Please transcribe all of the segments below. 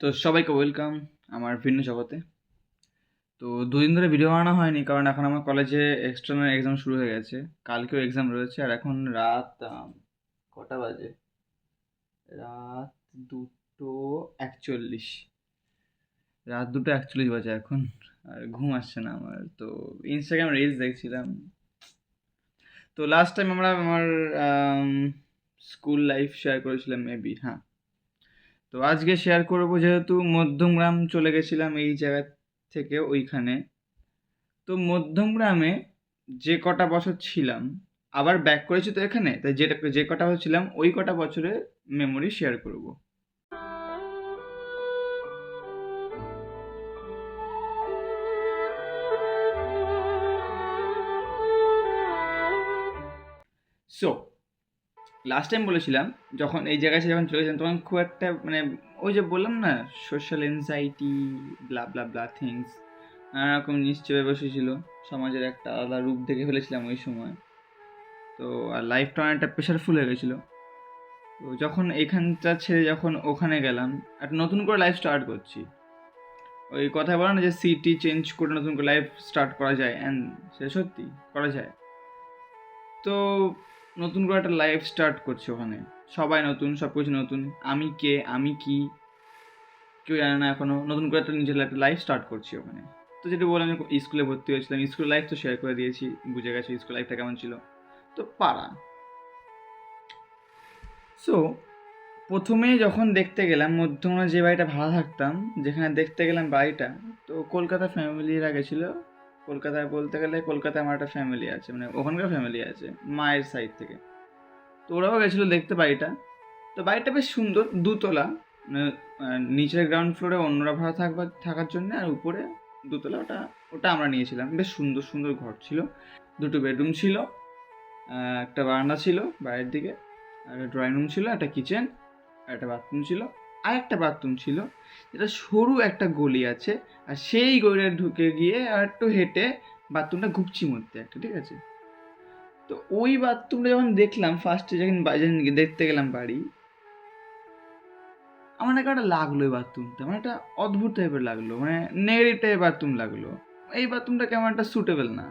তো সবাইকে ওয়েলকাম আমার ভিন্ন জগতে। তো দুদিন ধরে ভিডিও বানানো হয়নি কারণ এখন আমার কলেজে এক্সটার্নাল এক্সাম শুরু হয়ে গেছে। কালকেও এক্সাম রয়েছে আর এখন রাত কটা বাজে? রাত 2:41। রাত 2:41 বাজে এখন। আর ঘুম আসছে না আমার। তো ইনস্টাগ্রাম রিলস দেখছিলাম। তো লাস্ট টাইম আমরা আমার স্কুল লাইফ শেয়ার করেছিলাম মেবি, হ্যাঁ। তো আজকে শেয়ার করবো, যেহেতু মধ্যমগ্রাম চলে গেছিলাম এই জায়গা থেকে ওইখানে। তো মধ্যমগ্রামে যে কটা বছর ছিলাম, আবার ব্যাক করেছি তো এখানে, তাই যে কটা বছর ছিলাম ওই কটা বছরের মেমোরি শেয়ার করব। সো লাস্ট টাইম বলেছিলাম যখন এই জায়গায় যখন চলে গেছিলাম তখন খুব একটা মানে ওই যে বললাম না, সোশ্যাল এনজাইটি, ব্লা ব্লা ব্লা থিংস, নানা রকম জিনিস চেপে বসেছিল। সমাজের একটা আলাদা রূপ দেখে ফেলেছিলাম ওই সময়। তো আর লাইফটা অনেকটা প্রেশারফুল হয়ে গেছিলো। তো যখন এখানটা ছেড়ে যখন ওখানে গেলাম, একটা নতুন করে লাইফ স্টার্ট করছি। ওই কথা বলে না যে সিটি চেঞ্জ করে নতুন করে লাইফ স্টার্ট করা যায়, অ্যান্ড সেটা সত্যি করা যায়। তো নতুন করে একটা লাইফ স্টার্ট করছি ওখানে। সবাই নতুন, সব কিছু নতুন। আমি কে, আমি কি, কেউ জানে না এখনও। নতুন করে একটা নিজের একটা লাইফ স্টার্ট করছি ওখানে। তো যেটা বললাম, স্কুলে ভর্তি হয়েছিলাম, স্কুল লাইফ তো শেয়ার করে দিয়েছি, বুঝে গেছি স্কুল লাইফটা কেমন ছিল। তো পাড়া। সো প্রথমে যখন দেখতে গেলাম মধ্যমগ্রামে যে বাড়িটা ভাড়া থাকতাম, যেখানে দেখতে গেলাম বাড়িটা, তো কলকাতা ফ্যামিলিরা গেছিলো। কলকাতায় বলতে গেলে কলকাতায় আমার একটা ফ্যামিলি আছে, মানে ওখানকার ফ্যামিলি আছে মায়ের সাইড থেকে। তো ওরাও গেছিলো দেখতে বাড়িটা। তো বাড়িটা বেশ সুন্দর, দুতলা। মানে নিচের গ্রাউন্ড ফ্লোরে অন্যরা ভাড়া থাকার জন্য, আর উপরে দুতলা, ওটা ওটা আমরা নিয়েছিলাম। বেশ সুন্দর সুন্দর ঘর ছিল, দুটো বেডরুম ছিল, একটা বারান্দা ছিল বাইরের দিকে, আর ড্রয়িং রুম ছিল, একটা কিচেন, একটা বাথরুম ছিল। আর একটা বাথরুম ছিল যেটা সরু একটা গলি আছে, আর সেই গলিটা ঢুকে গিয়ে আর একটু হেঁটে বাথরুমটা ঘুপচির মধ্যে একটা, ঠিক আছে। তো ওই বাথরুমটা যখন দেখলাম ফার্স্টে, যখন দেখতে গেলাম বাড়ি, আমার না একটা লাগলো ওই বাথরুমটা, মানে একটা অদ্ভুত টাইপের লাগলো, মানে নেগেটিভ টাইপের বাথরুম লাগলো। এই বাথরুমটা কেমন একটা সুটেবল না।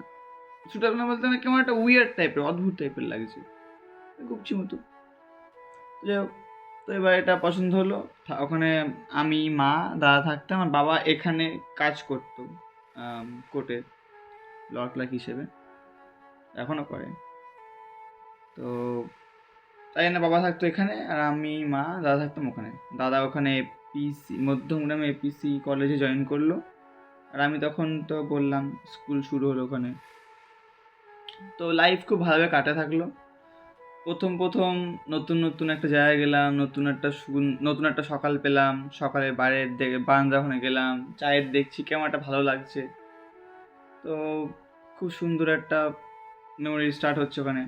সুটেবল না বলতে মানে কেমন একটা উইয়ার্ড টাইপের, অদ্ভুত টাইপের লাগছে, ঘুপচি মতো। যাই হোক, তো এবার এটা পছন্দ হলো। ওখানে আমি, মা, দাদা থাকতাম। আর বাবা এখানে কাজ করতো কোর্টে, ল ক্লার্ক হিসেবে, এখনও করে। তো তাই না, বাবা থাকতো এখানে আর আমি, মা, দাদা থাকতাম ওখানে। দাদা ওখানে এপিসি, মধ্যমগ্রামে এপিসি কলেজে জয়েন করলো। আর আমি তখন তো বললাম স্কুল শুরু হলো ওখানে। তো লাইফ খুব ভালোভাবে কাটে থাকলো। প্রথম প্রথম নতুন নতুন একটা জায়গায় গেলাম, নতুন একটা সকাল পেলাম। সকালে বাইরের দিকে বারান্দা ওখানে গেলাম, চায়ের দেখছি কেমন একটা ভালো লাগছে। তো খুব সুন্দর একটা মেমোরি স্টার্ট হচ্ছে ওখানে।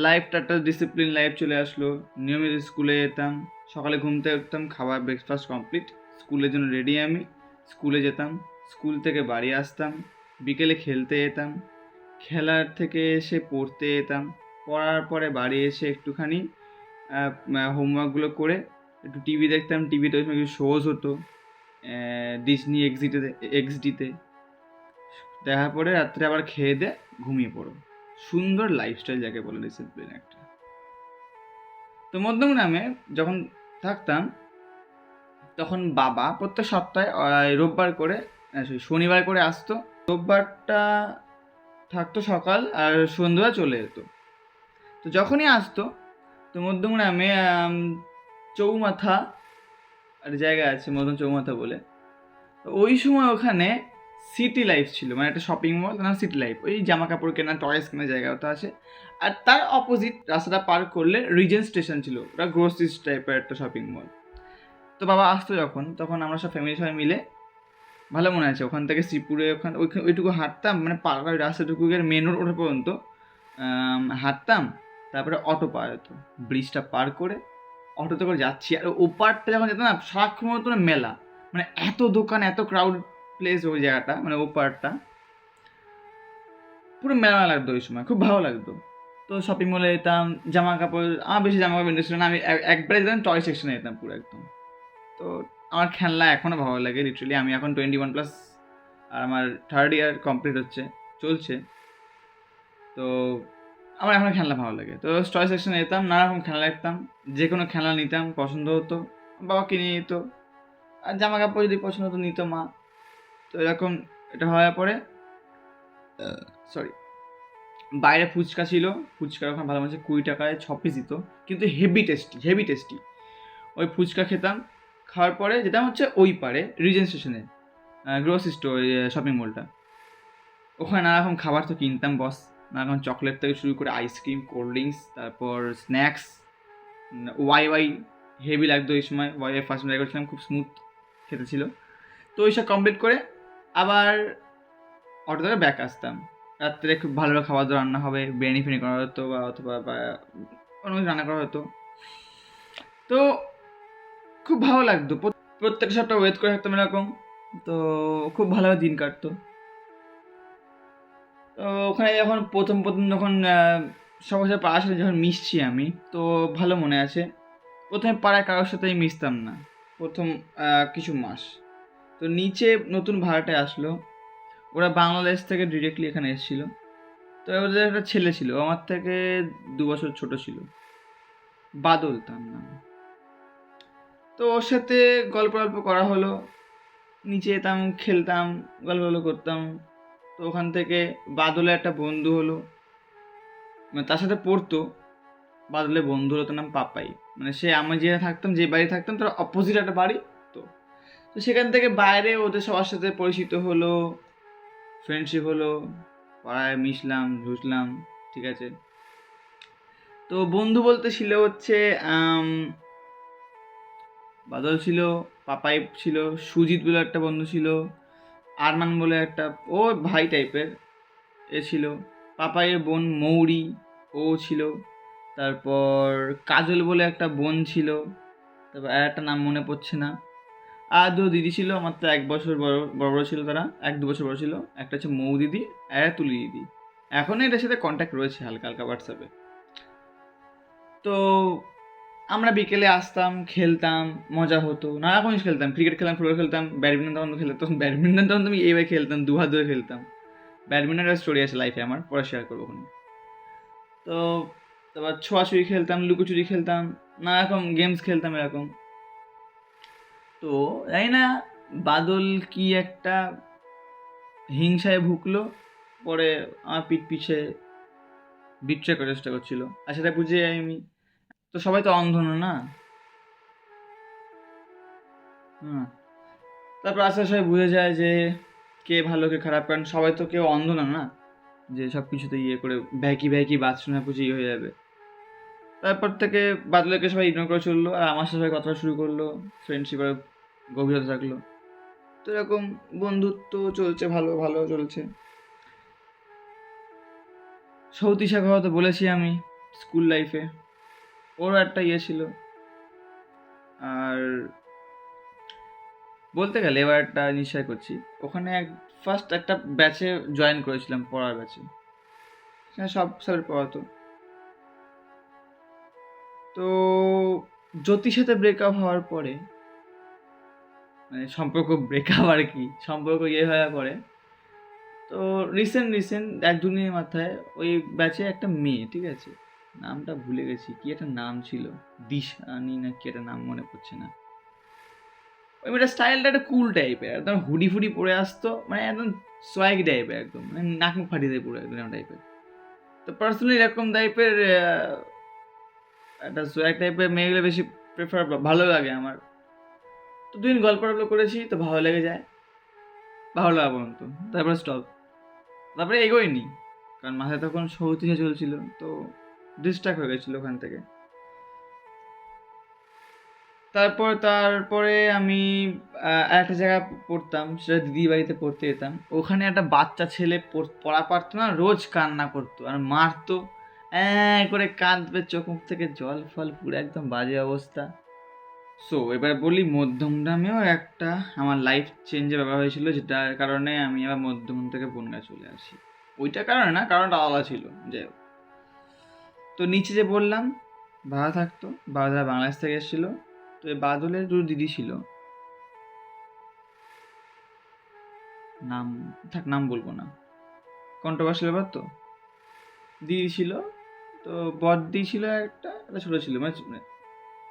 লাইফটা একটা ডিসিপ্লিন লাইফ চলে আসলো। নিয়মিত স্কুলে যেতাম, সকালে ঘুম থেকে উঠতাম, খাবার ব্রেকফাস্ট কমপ্লিট, স্কুলের জন্য রেডি আমি, স্কুলে যেতাম, স্কুল থেকে বাড়ি আসতাম, বিকেলে খেলতে যেতাম, খেলার থেকে এসে পড়তে যেতাম, পড়ার পরে বাড়ি এসে একটুখানি হোমওয়ার্কগুলো করে একটু টিভি দেখতাম। টিভিতে ওই সময় কিছু শোজ হতো, ডিজনি এক্সডিতে দেখার পরে রাত্রে আবার খেয়ে দিয়ে ঘুমিয়ে পড়ো। সুন্দর লাইফস্টাইল যাকে বলে, ডিসিপ্লিন একটা। তো মধ্যমগ্রামে যখন থাকতাম তখন বাবা প্রত্যেক সপ্তাহে রোববার করে, শনিবার করে আসতো। রোববারটা থাকতো সকাল, আর সন্ধ্যা চলে যেত। তো যখনই আসতো, তো মধ্যমগ্রামে চৌমাথা আর জায়গা আছে, মধ্যম চৌমাথা বলে। তো ওই সময় ওখানে সিটি লাইফ ছিল, মানে একটা শপিং মল, না সিটি লাইফ, ওই জামা কাপড় কেনা, টয়েস কেনার জায়গা ওটা আছে। আর তার অপোজিট রাস্তাটা পার করলে রিজেন্ট স্টেশন ছিল, ওটা গ্রোসারিজ টাইপের একটা শপিং মল। তো বাবা আসতো যখন, তখন আমরা সব ফ্যামিলি সবাই মিলে, ভালো মনে আছে, ওখান থেকে শ্রীপুরে ওইটুকু হাঁটতাম, মানে পাড়ার রাস্তাটুকু গিয়ে মেন রোড ওঠা পর্যন্ত হাঁটতাম। তারপরে অটো পাওয়া যেত, ব্রিজটা পার করে অটোতে করে যাচ্ছি। আর ওপারটা যখন যেত না, সারাক্ষণ মতো মেলা, মানে এত দোকান, এত ক্রাউড প্লেস ওই জায়গাটা, মানে ওপারটা পুরো মেলা লাগতো ওই সময়, খুব ভালো লাগতো। তো শপিং মলে যেতাম, জামা কাপড়, আমার বেশি জামা কাপড় ইন্টারেস্ট ছিল না, আমি একবারে যেতাম টয় সেকশনে যেতাম পুরো একদম। তো আমার খেলনা এখনও ভালো লাগে লিটারালি। আমি এখন 21+, আর আমার 3rd ইয়ার কমপ্লিট চলছে। তো আমার এখন খেলনা ভালো লাগে। তো টয় সেকশনে যেতাম, নানারকম খেলনা দেখতাম, যে কোনো খেলনা নিতাম, পছন্দ হতো বাবা কিনে দিত, আর জামা কাপড় যদি পছন্দ হতো নিত মা। তো এরকম এটা হওয়ার পরে সরি, বাইরে ফুচকা ছিল, ফুচকার ওখানে ভালো মানুষ 20 টাকায় 6 পিস দিত, কিন্তু হেভি টেস্টি। ওই ফুচকা খেতাম, খাওয়ার পরে যেতাম হচ্ছে ওই পারে রিজেন্ট স্টেশনে, গ্রোসারি স্টোর, শপিং মলটা, ওখানে নানারকম খাবার তো কিনতাম বস, নানারকম চকলেট থেকে শুরু করে আইসক্রিম, কোল্ড ড্রিঙ্কস, তারপর স্ন্যাক্স। ওয়াই হেভি লাগতো এই সময়, ওয়াই ফার্স্ট ট্রাই করছিলাম, খুব স্মুথ খেতে ছিল। তো ওইসব কমপ্লিট করে আবার অটো থেকে ব্যাক আসতাম। রাত্রে খুব ভালো খাবার দাবার রান্না হবে, বিরিয়ানি ফিরিয়ানি করা হতো, বা অথবা অন্য কিছু রান্না করা হতো। তো খুব ভালো লাগতো, প্রত্যেকটা সপ্তাহ ওয়েট করে থাকতাম এরকম। তো খুব ভালোভাবে দিন কাটতো। তো ওখানে যখন প্রথম যখন সবার সাথে পাড়ার সাথে যখন মিশছি আমি, তো ভালো মনে আছে। প্রথমে পাড়ায় কারোর সাথেই মিশতাম না প্রথম কিছু মাস। তো নিচে নতুন ভাড়াটায় আসলো, ওরা বাংলাদেশ থেকে ডিরেক্টলি এখানে এসেছিলো। তো ওদের একটা ছেলে ছিল, আমার থেকে 2 বছর ছোট ছিল, বাদল তার নাম। তো ওর সাথে গল্প করা হলো, নিচে যেতাম, খেলতাম, গল্প করতাম। তো ওখান থেকে বাদলের একটা বন্ধু হলো, মানে তার সাথে পড়তো। বাদলের বন্ধু হলো, তার নাম পাপাই। মানে সে আমি যে থাকতাম, যে বাড়ি থাকতাম তার অপোজিট একটা বাড়ি। তো তো সেখান থেকে বাইরে ওদের সবার সাথে পরিচিত হলো, ফ্রেন্ডশিপ হলো, পাড়ায় মিশলাম, ঝুসলাম, ঠিক আছে। তো বন্ধু বলতে ছিল হচ্ছে বাদল ছিল, পাপাই ছিল, সুজিত বলে একটা বন্ধু ছিল, আরমান বলে একটা, ও ভাই টাইপের এ ছিল, পাপাইয়ের বোন মৌরি ও ছিল, তারপর কাজল বলে একটা বোন ছিল, তারপর আর একটা নাম মনে পড়ছে না। আর 2 দিদি ছিল, আমার তো 1 বছর বড় ছিল, তারা 1-2 বছর বড় ছিল। একটা হচ্ছে মৌ দিদি, আর একটা তুলি দিদি। এখনও এটার সাথে কন্ট্যাক্ট রয়েছে হালকা হালকা হোয়াটসঅ্যাপে। তো আমরা বিকেলে আসতাম, খেলতাম, মজা হতো, নানা রকম জিনিস খেলতাম, ক্রিকেট খেলতাম, ফুটবল খেলতাম, ব্যাডমিন্টন তখন খেলতাম। ব্যাডমিন্টন তখন তুমি এইভাবে খেলতাম, 2 হাত ধরে খেলতাম। ব্যাডমিন্টনের স্টোরি আছে লাইফে আমার, পরে শেয়ার করবো ওখানে। তো তারপর ছোঁয়াছুঁয়ি খেলতাম, লুকোচুরি খেলতাম, নানা রকম গেমস খেলতাম এরকম। তো জানি না বাদল কি একটা হিংসায় ভুগলো, পরে আমার পিছে বিট্রে করার চেষ্টা করছিল, আর সেটা বুঝে আমি, তো সবাই তো অন্ধ না। হুম। তারপর আস্তে আস্তে সবাই বুঝে যায় যে কে ভালো কে খারাপ, কারণ সবাই তো কেউ অন্ধ না যে সব কিছুতে ইয়ে করে ভ্যাকি বাথরুমে পুজো ইয়ে হয়ে যাবে। তারপর থেকে বাদলকে সবাই ইগনোর করে চললো, আর আমার সাথে সবাই কথা শুরু করলো, ফ্রেন্ডশিপ আর গভীরতা থাকলো। তো এরকম বন্ধুত্ব চলছে, ভালো ভালো চলছে। সৌতিশা কথা তো বলেছি আমি, স্কুল লাইফে ওরও একটা ইয়ে ছিল। আর বলতে গেলে এবার একটা জিনিস শেয়ার করছি, ওখানে ফার্স্ট একটা ব্যাচে জয়েন করেছিলাম, পড়ার ব্যাচে, সেখানে সব স্যার পড়াতো। তো জ্যোতির সাথে ব্রেকআপ হওয়ার পরে, মানে সম্পর্ক ব্রেকআপ আর কি, সম্পর্ক ইয়ে হওয়ার পরে, তো রিসেন্ট 1-2 দিনের মাথায় ওই ব্যাচে একটা মেয়ে, ঠিক আছে, নামটা ভুলে গেছি, কি একটা নাম ছিল, দিশানি না কি একটা নাম মনে পড়ছে না। ওই মেয়েটার স্টাইলটা একটা কুল টাইপের, একদম হুডি ফুডি পরে আসতো, মানে একদম সোয়াগ টাইপের, একদম মানে নাক মুখ ফাটিয়ে দেয় পুরো একদম টাইপের। তো পার্সোনালি এরকম টাইপের একটা সোয়াগ টাইপের মেয়েগুলো বেশি প্রেফার, ভালো লাগে আমার। তো 2 দিন গল্প করেছি, তো ভালো লেগে যায়, ভালো লাগা পর্যন্ত, তারপরে স্টপ, তারপরে এগোয়নি, কারণ মাথায় তখন সৌতিশা চলছিল, তো ডিস্ট্রাক্ট হয়ে গেছিলো ওখান থেকে। তারপরে আমি একটা জায়গায় পড়তাম, সেটা দিদির বাড়িতে পড়তে যেতাম। ওখানে একটা বাচ্চা ছেলে পড়া পারতো না, রোজ কান্না করতো আর মারতো, করে কাঁদবে, চোখ মুখ থেকে জল ফল পুরো একদম বাজে অবস্থা। সো এবার বলি, মধ্যমগ্রামেও একটা আমার লাইফ চেঞ্জের ব্যাপার হয়েছিল, যেটার কারণে আমি আবার মধ্যমগ্রাম থেকে বনগাঁ চলে আসি। ওইটার কারণে না, কারণটা আলাদা ছিল। যাই হোক, তো নিচে যে বললাম ভাড়া থাকতো, বাংলাদেশ থেকে এসেছিলো। তো এই বাদলের 2 দিদি ছিল, নাম বলবো না, কন্ট্রোভার্সিয়াল ব্যাপার তো। দিদি ছিল, তো বড়দি ছিল একটা ছোটো ছিল, মানে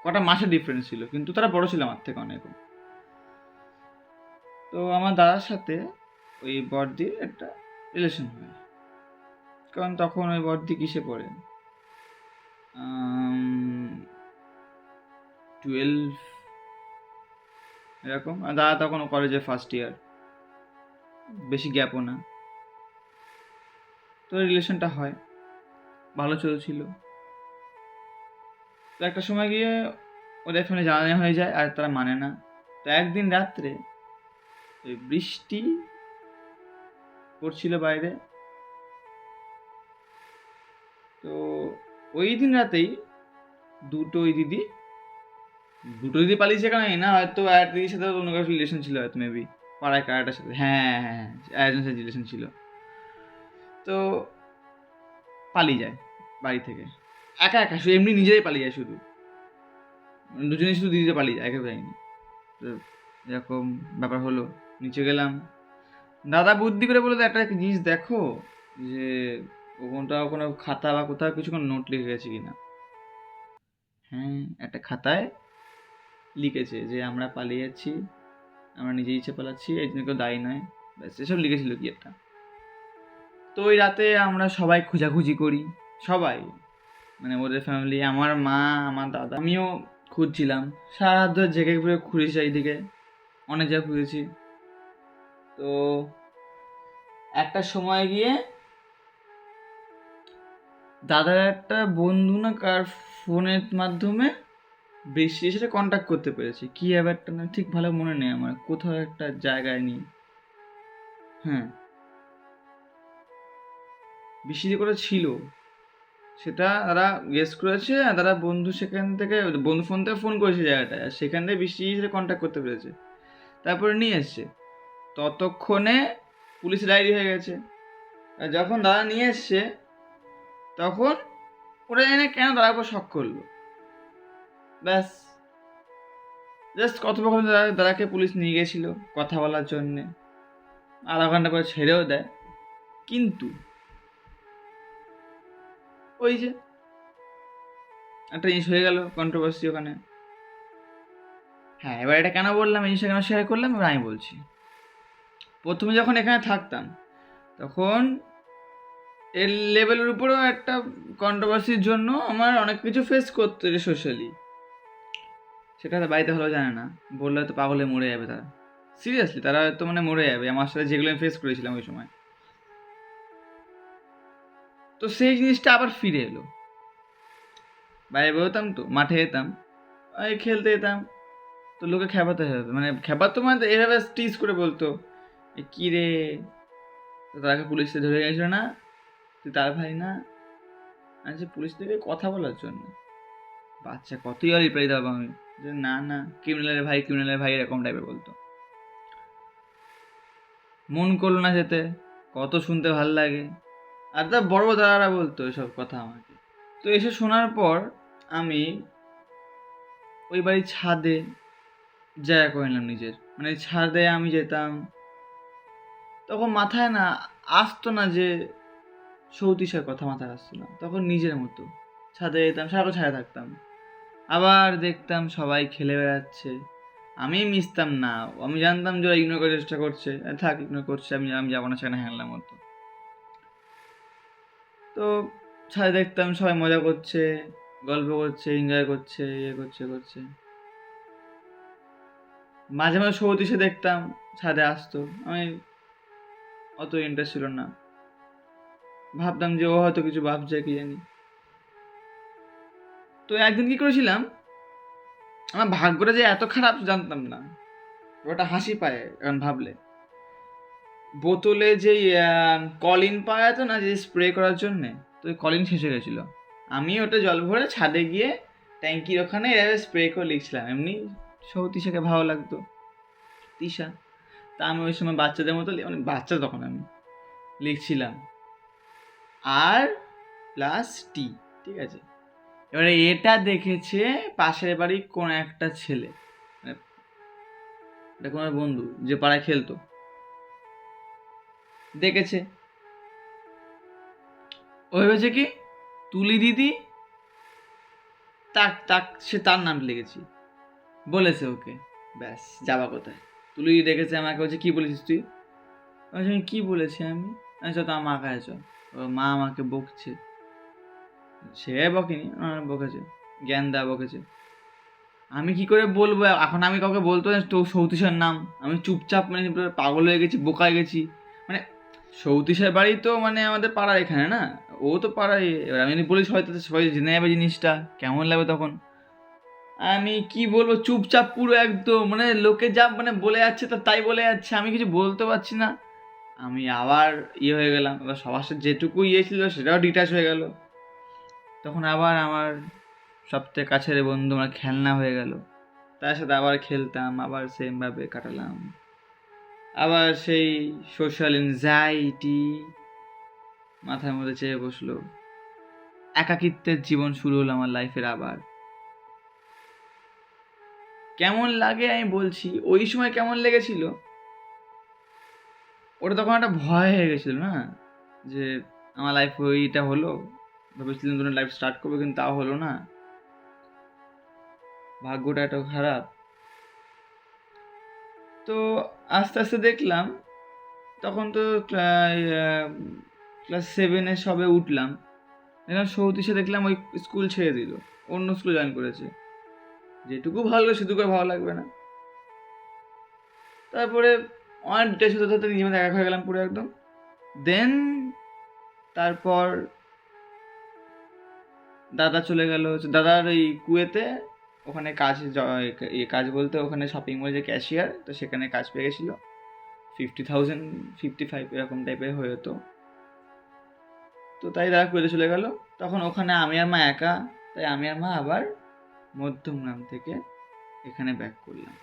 কটা মাসের ডিফারেন্স ছিল, কিন্তু তারা বড় ছিল আমার থেকে অনেক। তো আমার দাদার সাথে ওই বড়দির একটা রিলেশন হয়, কারণ তখন ওই বড়দি কিসে পড়ে, 12 এরকম, আর দাদা তখন কলেজে ফার্স্ট ইয়ার, বেশি গ্যাপও না। তো রিলেশনটা হয়, ভালো চলছিল। তো একটা সময় গিয়ে ওদের ফ্যামিলি জানানো হয়ে যায়, আর তারা মানে না। তো একদিন রাত্রে ওই বৃষ্টি পড়ছিল বাইরে, তো ওই দিন রাতেই দুটো দিদি পালিয়েছে, কেন না, হয়তো আর দিদির সাথে অন্য কারোর রিলেশন ছিল, হয়তো মেবি পাড়ায় কারাটার সাথে, হ্যাঁ একজনের সাথে রিলেশন ছিল। তো পালিয়ে যায় বাড়ি থেকে, একা শুধু এমনি নিজেরাই পালিয়ে যায়, শুধু দুজনেই শুধু দিদিতে পালিয়ে যায়, একা যায়নি। তো এরকম ব্যাপার হলো, নিচে গেলাম, দাদা বুদ্ধি করে বলে একটা জিনিস দেখো যে ওখানটা কোনো খাতা বা কোথাও কিছু কোনো নোট লিখে গেছে কিনা। হ্যাঁ, একটা খাতায় লিখেছে যে আমরা পালিয়ে যাচ্ছি, আমরা নিজে ইচ্ছে পালাচ্ছি, এই জন্য কেউ দায়ী নয়, ব্যাস এসব লিখেছিল কি একটা। তো ওই রাতে আমরা সবাই খোঁজাখুঁজি করি, সবাই মানে ওদের ফ্যামিলি, আমার মা, আমার দাদা, আমিও খুঁজছিলাম, সারা রাত ধরে জেগে ঘুরে ঘুরেছি চারিদিকে, অনেক জায়গায় ঘুরেছি। তো একটা সময় গিয়ে দাদার একটা বন্ধু না কার ফোনের মাধ্যমে বৃষ্টির সাথে কন্ট্যাক্ট করতে পেরেছি, কি ব্যাপারটা না ঠিক ভালো মনে নেই আমার, কোথাও একটা জায়গায় নিয়ে, হ্যাঁ বৃষ্টি করে ছিল, সেটা তারা গেস করেছে, আর তারা বন্ধু সেখান থেকে বন্ধু ফোন থেকে ফোন করেছে জায়গাটায়, আর সেখান থেকে বৃষ্টির সাথে কন্ট্যাক্ট করতে পেরেছে, তারপরে নিয়ে এসছে। ততক্ষণে পুলিশ ডায়েরি হয়ে গেছে, আর যখন দাদা নিয়ে এসছে তখন ওরা এনে কেন দাদার উপর শক করলো, ব্যাস জাস্ট কথোপকথন, দাদাকে পুলিশ নিয়ে গেছিল কথা বলার জন্যে, আধা ঘন্টা করে ছেড়েও দেয়, কিন্তু ওই যে একটা জিনিস হয়ে গেল কন্ট্রোভার্সি ওখানে। হ্যাঁ, এবার এটা কেন বললাম, এই জিনিসটা কেন শেয়ার করলাম, এবার আমি বলছি। প্রথমে যখন এখানে থাকতাম তখন এর লেভেলের উপরেও একটা কন্ট্রোভার্সির জন্য আমার অনেক কিছু ফেস করতে হচ্ছে সোশ্যালি, সেটা বাড়িতে ভালো জানে না, বললে হয়তো পাগলে মরে যাবে তারা, সিরিয়াসলি তারা হয়তো মানে মরে যাবে আমার সাথে যেগুলো আমি ফেস করেছিলাম ওই সময়। তো সেই জিনিসটা আবার ফিরে এলো, বাইরে বেরোতাম তো, মাঠে যেতাম, ওই খেলতে যেতাম, তো লোকে খেপাতে হতো, মানে খেপাতো মানে এভাবে টিজ করে বলতো, কী রে তাকে পুলিশে ধরে গেছিল না, তুই তার ভাই না, আচ্ছা পুলিশ থেকে কথা বলার জন্য, বাচ্চা কতই আর রিপ্লাই দেবো আমি, যে না ক্রিমিনালের ভাই এরকম টাইপের বলতো। মন করলো না যেতে, কত শুনতে ভাল লাগে, আর তার বড় দাদারা বলতো এসব কথা আমাকে। তো এসে শোনার পর আমি ওই বাড়ির ছাদে জায়গা করে নিলাম নিজের, মানে ছাদে আমি যেতাম, তখন মাথায় না আসতো না যে সৌতিষের কথা মাথায় আসতো না, তখন নিজের মতো ছাদে যেতাম, সারাক্ষণ ছাদে থাকতাম, আবার দেখতাম সবাই খেলে বেড়াচ্ছে, আমি মিশতাম না, আমি জানতাম যে ওরা ইগনোর করার চেষ্টা করছে, থাক ইগনোর করছে, আমি যাবো না সেখানে হ্যাংলার মতো। তো ছাদে দেখতাম সবাই মজা করছে, গল্প করছে, এনজয় করছে, করছে। মাঝে মাঝে সৌতিষে দেখতাম ছাদে আসতো, আমি অত ইন্টারেস্ট ছিল না, ভাবতাম যে ও হয়তো কিছু ভাবছে কি জানি। তো একদিন কি করেছিলাম, আমার ভাগ্যটা যে এত খারাপ জানতাম না, ওটা হাসি পায় এখন ভাবলে। বোতলে যেই কলিন পাওয়া যেত না যে স্প্রে করার জন্যে, তো ওই কলিন শেষ হয়ে গেছিলো, আমি ওটা জল ভরে ছাদে গিয়ে ট্যাঙ্কির ওখানে এভাবে স্প্রে করে লিখছিলাম, এমনি সৌতিষাকে ভালো লাগতো তিশা, তা আমি ওই সময় বাচ্চাদের মতো মানে বাচ্চা তখন আমি লিখছিলাম আর প্লাস টি, ঠিক আছে। এবারে এটা দেখেছে পাশের বাড়ির কোন একটা ছেলে, মানে এটা কোনো বন্ধু যে পাড়ায় খেলতো, দেখেছে, ও ভেবেছে কি তুলি দিদি, সে তার নাম লিখেছি, বলেছে ওকে, ব্যাস যাবা কোথায়। তুলি দেখেছে আমাকে, বলছে কি বলেছিস তুই? আমি কি বলেছি আমি? চ তো মা খায় চ। ও মা আমাকে বকছে, সে বকেনি, বকেছে, জ্ঞান দা বকেছে। আমি কি করে বলবো এখন? আমি কাউকে বলতে পারি তো সৌতীশের নাম? আমি চুপচাপ মানে পাগল হয়ে গেছি, বোকা হয়ে গেছি। মানে সৌতীশের বাড়ি তো মানে আমাদের পাড়ার এখানে না, ও তো পাড়ায়। এবার আমি যদি বলিস হয়তো সবাই জেনে যাবে জিনিসটা, কেমন লাগবে তখন? আমি কি বলবো, চুপচাপ পুরো একদম, মানে লোকে যা মানে বলে যাচ্ছে তাই বলে যাচ্ছে, আমি কিছু বলতে পারছি না। আমি আবার হয়ে গেলাম, এবার সবার সাথে যেটুকু ছিল সেটাও ডিটাচ হয়ে গেল। তখন আবার আমার সবথেকে কাছের বন্ধু আমার খেলনা হয়ে গেল, তার সাথে আবার খেলতাম, আবার সেমভাবে কাটালাম। আবার সেই সোশ্যাল এনজাইটি মাথার মধ্যে চেয়ে বসলো, একাকিত্বের জীবন শুরু হলো আমার লাইফের আবার। কেমন লাগে আমি বলছি, ওই সময় কেমন লেগেছিল, ওটা তখন একটা ভয় হয়ে গেছিল না, যে আমার লাইফ ওইটা হলো, ভেবেছিলাম দুটো লাইফ স্টার্ট করবো কিন্তু তাও হলো না, ভাগ্যটা এত খারাপ। তো আস্তে আস্তে দেখলাম, তখন তো ক্লাস 7-এ সবে উঠলাম, দেখলাম সৌতীশে দেখলাম ওই স্কুল ছেড়ে দিল, অন্য স্কুল জয়েন করেছে। যেটুকু ভালো সেটুকু ভালো লাগবে না। তারপরে অনেক ডিটেলস হতে হতে নিজের মধ্যে একা হয়ে গেলাম পুরো একদম। দেন তারপর দাদা চলে গেল দাদার ওই কুয়েতে, ওখানে কাজ বলতে ওখানে শপিং মলে যে ক্যাশিয়ার, তো সেখানে কাজ পেয়ে গেছিলো। 50,000 55 এরকম টাইপের হয়ে হতো। তো তাই দাদা কুয়েতে চলে গেল, তখন ওখানে আমি আর মা একা। তাই আমি আর মা আবার মধ্যমগ্রাম থেকে এখানে ব্যাক করলাম।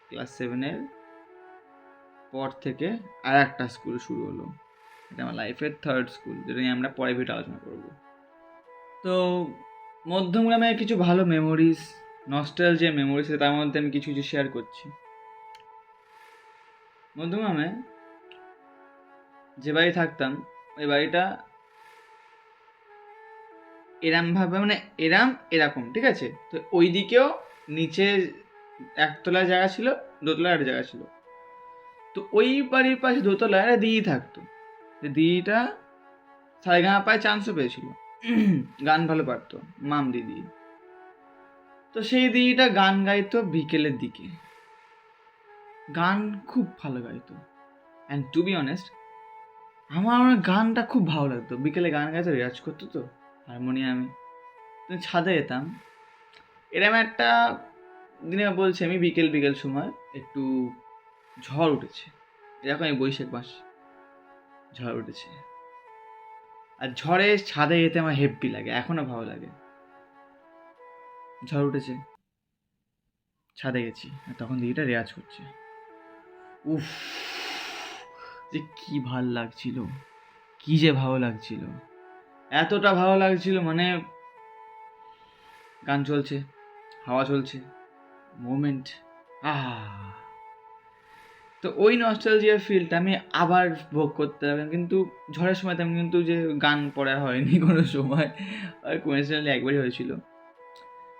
ক্লাস 7-এর পর থেকে আর একটা স্কুল শুরু হলো, এটা আমার লাইফের থার্ড স্কুল, যেটা নিয়ে আমরা পরে ভিডিও আলোচনা করবো। তো মধ্যমগ্রামে কিছু ভালো মেমোরিজ, নস্টালজিয়া মেমোরিজ, তার মধ্যে আমি কিছু কিছু শেয়ার করছি। মধ্যমগ্রামে যে বাড়ি থাকতাম, ওই বাড়িটা এরমভাবে মানে এরকম, ঠিক আছে? তো ওই দিকেও নিচে একতলায় জায়গা ছিল, দোতলায় একটা জায়গা ছিল। তো ওই বাড়ির পাশে দোতলায় একটা দিদি থাকতো, দিদিটা সারেগামাপায় চান্সও পেয়েছিল, গান ভালো পারতো, মাম দিদি। তো সেই দিদিটা গান গাইতো বিকেলের দিকে, গান খুব ভালো গাইতো। অ্যান্ড টু বি অনেস্ট, আমার গানটা খুব ভালো লাগতো। বিকেলে গান গাইতো, রেয়াজ করতো তো হারমোনিয়ামে। তো ছাদে যেতাম, এরকম একটা দিনে বলছি আমি, বিকেল সময় একটু ঝড় উঠেছে, এরকম এই বৈশাখ মাস ঝড় উঠেছে, আর ঝড়ে ছাদে যেতে আমার হেব্বি লাগে, এখনো ভালো লাগে। ঝড় উঠেছে, ছাদে গেছি, আর তখন দিদিটা রেয়াজ করছে। উফ, যে কি ভাল লাগছিল, কি যে ভালো লাগছিল, এতটা ভালো লাগছিল, মানে গান চলছে, হাওয়া চলছে, মোমেন্ট, তো ওই নস্টালজিয়ার ফিলটা আমি আবার ভোগ করতে হবে। কিন্তু ঝড়ের সময় তেমন কিন্তু যে গান পড়া হয়নি কোনো সময়, কোইন্সিডেন্টালি একবারই হয়েছিল,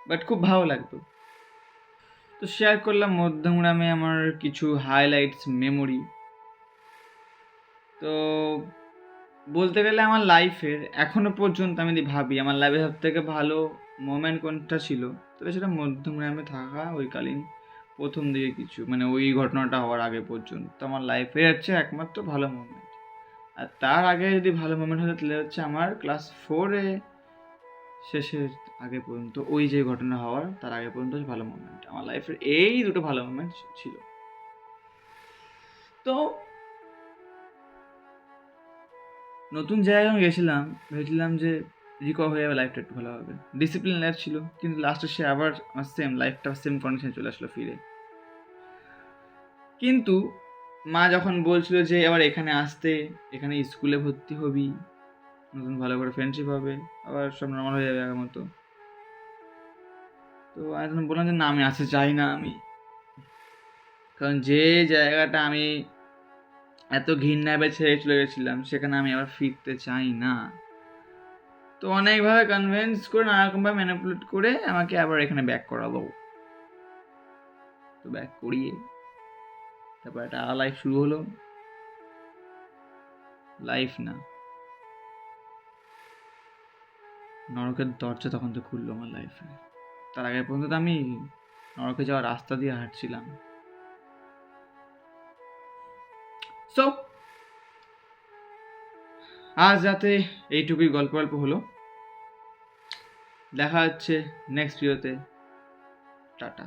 বাট খুব ভালো লাগতো। তো শেয়ার করলাম মধ্যমগ্রামে আমার কিছু হাইলাইটস মেমোরি। তো বলতে গেলে আমার লাইফের এখনো পর্যন্ত আমি যদি ভাবি আমার লাইফের সব থেকে ভালো মোমেন্ট কোনটা ছিল, তাহলে সেটা মধ্যমগ্রামে থাকা ওইকালীন প্রথম দিকে কিছু, মানে ওই ঘটনাটা হওয়ার আগে পর্যন্ত আমার লাইফে হচ্ছে একমাত্র ভালো মোমেন্ট। আর তার আগে যদি ভালো মোমেন্ট হতো তাহলে হচ্ছে আমার ক্লাস 4-এ শেষের আগে পর্যন্ত, ওই যে ঘটনা হওয়ার তার আগে পর্যন্ত ভালো মোমেন্ট আমার লাইফের, এই দুটো ভালো মোমেন্ট ছিল। তো নতুন জায়গায় আমি গেছিলাম, ভেবেছিলাম যে রিকভার হয়ে যাবে, লাইফটা একটু ভালো হবে, ডিসিপ্লিন লাইফ ছিল, কিন্তু লাস্টে সে আবার আমার সেম লাইফটা সেম কন্ডিশনে চলে আসলো ফিরে। কিন্তু মা যখন বলছিল যে আবার এখানে আসতে, এখানে স্কুলে ভর্তি হবি, নতুন ভালো করে ফ্রেন্ডশিপ হবে, আবার সব নর্মাল হয়ে যাবে আগের মতো, তো আমি তখন বললাম যে না, আমি আসতে চাই না। আমি কারণ যে জায়গাটা আমি এত ঘৃণায় ছেড়ে চলে গেছিলাম, সেখানে আমি আবার ফিরতে চাই না। তো অনেকভাবে কনভিন্স করে, নানারকমভাবে ম্যানিপুলেট করে আমাকে আবার এখানে ব্যাক করালো। তো ব্যাক করিয়ে তারপর একটা লাইফ শুরু হলো। লাইফ না, নরকের দরজা তখন তো খুললো আমার লাইফে। তার আগে পর্যন্ত তো আমি নরকে যাওয়ার রাস্তা দিয়ে হাঁটছিলাম। সো আজ রাতে এইটুকুই গল্প হলো। দেখা হচ্ছে নেক্সট ভিডিওতে। টাটা।